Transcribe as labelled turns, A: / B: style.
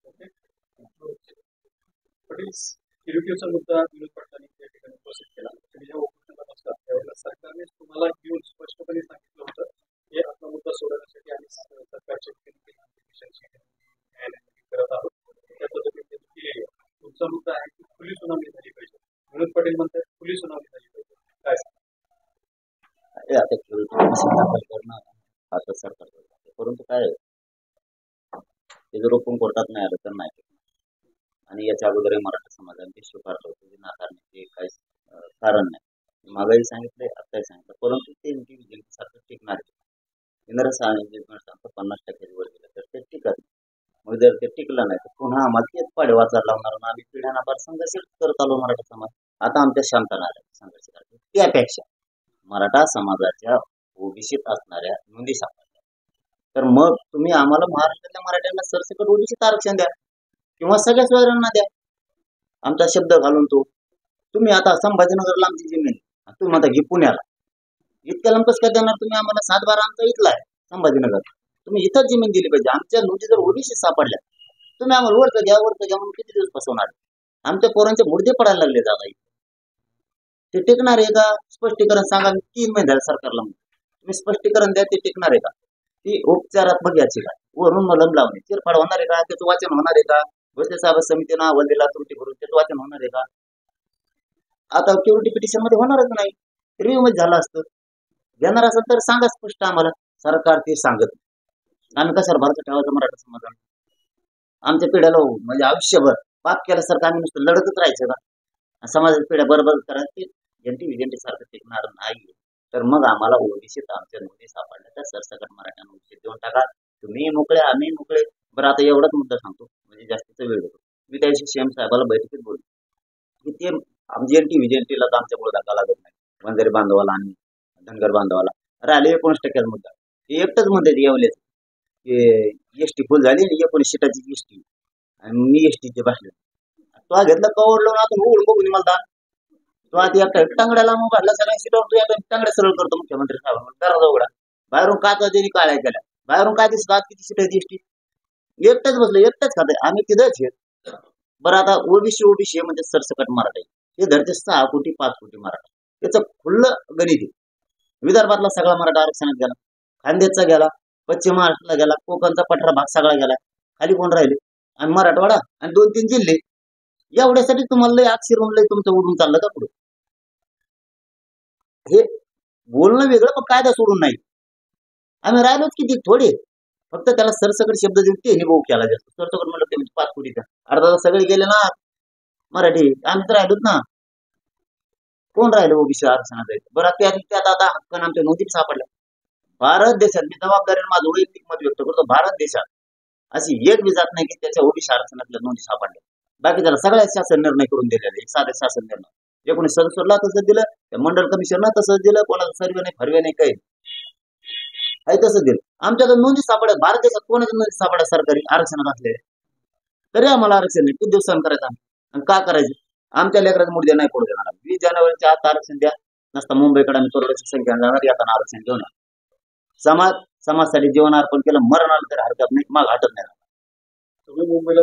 A: Okay. Patil, सिरक्यूचा मुद्दा विनोद पाटलांनी त्या ठिकाणी उपस्थित केला. तुम्ही जेव्हा उपोषणाला बसला त्यावेळेला सरकारने तुम्हाला येऊन स्पष्टपणे सांगितलं होतं की आपला मुद्दा सोडवण्यासाठी आम्ही सरकारच्या न्यायालयामध्ये करत आहोत. त्या पद्धतीने त्यांनी केलेली आहे. तुमचा मुद्दा आहे की खुली सुनावणी झाली पाहिजे. विनोद पाटील म्हणतात खुली सुनावणी झाली पाहिजे. काय सांगा?
B: आता दाखल करणं आता सरकार करतं. परंतु काय आहे, ते जर ओपन कोर्टात नाही आलं तर नाही. आणि याच्या अगोदरही मराठा समाजाने ते स्वीकारलं होतं की नाकारण्याचे काही कारण नाही. मागाही सांगितलंय, आताही सांगितलं. परंतु ते सारखं टिकणार आहे. केंद्र सांगतं 50% वर गेलं तर ते टिकत नाही. मग जर ते टिकलं नाही तर पुन्हा आम्हाला तेच पाडे वाचायला लावणार आणि आम्ही पिढ्याना फार संघर्ष करत आलो मराठा समाज. आता आमच्या शांतना आल्या संघर्ष करायचे. त्यापेक्षा मराठा समाजाच्या ओबीसीत असणाऱ्या नोंदी सापडल्या तर मग तुम्ही आम्हाला महाराष्ट्रातल्या मराठ्यांना सरसकट ओबीसीत आरक्षण द्या किंवा सगळ्या सोयऱ्यांना द्या. आमचा शब्द घालून तो तुम्ही आता संभाजीनगरला आमची जमीन तुम्ही म्हणता की पुण्याला इतक्या लंपस काय देणार तुम्ही आम्हाला? 7-12 आमचा इथला आहे संभाजीनगर. तुम्ही इथंच जमीन दिली पाहिजे. आमच्या नोंदी जर ओबीसी सापडल्या तुम्ही आम्हाला वरचं घ्या म्हणून किती दिवस फसवणार? आमच्या पोरांचे मुर्दे पडायला लागले जागा. ते टिकणार आहे का? स्पष्टीकरण सांगा. 3 महिने झाले सरकारला तुम्ही स्पष्टीकरण द्या. ते टिकणार आहे का? ती उपचारात्मक याचिका वरून मलम लावणे चिरफाड होणार आहे का? त्याचं वाचन होणार आहे का? भोसले साहेब समितीनं अहवाल दिला त्रुटी भरून त्याचं वाचन होणार आहे का? आता क्युरिटी पिटिशन मध्ये होणारच नाही. रिव्ह्यू मध्ये झालं असतं. घेणार असेल तर सांगा स्पष्ट आम्हाला. सरकार ते सांगत आम्ही कशाला भारत ठेवायचं मराठा समाजाला? आमच्या पिढ्याला म्हणजे आयुष्यभर पाप केल्यासारखं आम्ही नुसतं लढतच राहायचं का? समाजाच्या पिढ्या बरोबर करायची विजंटी सारखं टिकणार नाही. तर मग आम्हाला ओबीसीत आमच्या नोंदी सापडल्या तर सरसकट मराठ्यांना ओबीसीत देऊन टाका. तुम्ही मोकळे आम्ही मोकळे. बरं आता एवढाच मुद्दा सांगतो म्हणजे जास्तीचा वेळ होतो. मी त्या दिवशी सीएम साहेबाला बैठकीत बोलतो की ते विजंटीला तर आमच्यामुळे धक्का लागत नाही. वंजारी बांधवाला आणि धनगर बांधवाला राहिले 19% मुद्दा. हे एकटंच म्हणतात येवलेच की एसटी फुल झाली आणि 19 सीटाची एसटी आणि मी एसटीचे बसले. तो घेतला कवर लावून आता उघड बघून मला तो आता एकटा टांगड्याला मग घातला सगळ्या सीटावर तू आता टांगड्या सरळ करतो मुख्यमंत्री साहेब दरवाजा उघडा. बाहेरून काचा त्यांनी काळ्या केल्या. बाहेरून काय दिसत आज किती सीट आहे एसटी? एकटाच बसलं एकटाच खात आम्ही तिथंच आहेत. बरं आता ओबीसी म्हणजे सरसकट मराठा हे धरते 6 कोटी 5 कोटी मराठा. त्याचं खुल्लं गणित आहे. विदर्भातला सगळा मराठा आरक्षणात गेला, खानदेशचा गेला, पश्चिम महाराष्ट्राला गेला, कोकणचा पठरा भाग सगळा गेला. खाली कोण राहिले? आणि मराठवाडा आणि 2-3 जिल्हे. एवढ्यासाठी तुम्हाला लय अक्षर लय तुमचं उडून चाललं का पुढे? हे बोलणं वेगळं पण कायदा सोडून नाही. आम्ही राहिलोच किती थोडे. फक्त त्याला सरसकट शब्द देऊन ते निभाव केला जास्त. सरसकट म्हणलं ते 5 कोटीचा अर्धा तास सगळे गेले ना मराठी. आम्ही तर राहिलोच ना. कोण राहिलं ओबीसी आरक्षणात? बरं त्यात आता हक्क आमच्या नोंदीत सापडल्या. भारत देशात मी जबाबदारीने माझं वैयक्तिक मत व्यक्त करतो. भारत देशात अशी एक बी जात नाही की त्याच्या ओबीसी आरक्षणातल्या नोंदी सापडल्या. बाकी त्याला सगळ्या शासन निर्णय करून दिलेले. एक साधे शासन निर्णय 1967ला तसंच दिलं. त्या मंडळ कमिशनला तसंच दिलं. कोणाचा सर्वे नाही फरवे नाही काही आहे तसं दिलं. आमच्या नोंदी सापडल्या. भारत देशात कोणाच्या नोंदी सापडल्या सरकारी आरक्षणात असले तरी आम्हाला आरक्षण नाही. किती दिवसांनी करायचं आम्ही आणि का करायचं? आमच्या लेकराचा मुद्दे नाही पडू देणार. 20 जानेवारीच्या आत आरक्षण द्या. नसता मुंबईकडे आम्ही करोडची संख्या जाणार. यात आरक्षण घेऊन समाजासाठी जीवन अर्पण केलं. मरण आलं तर हरकत नाही. मग हटत नाही.
A: तुम्ही मुंबईला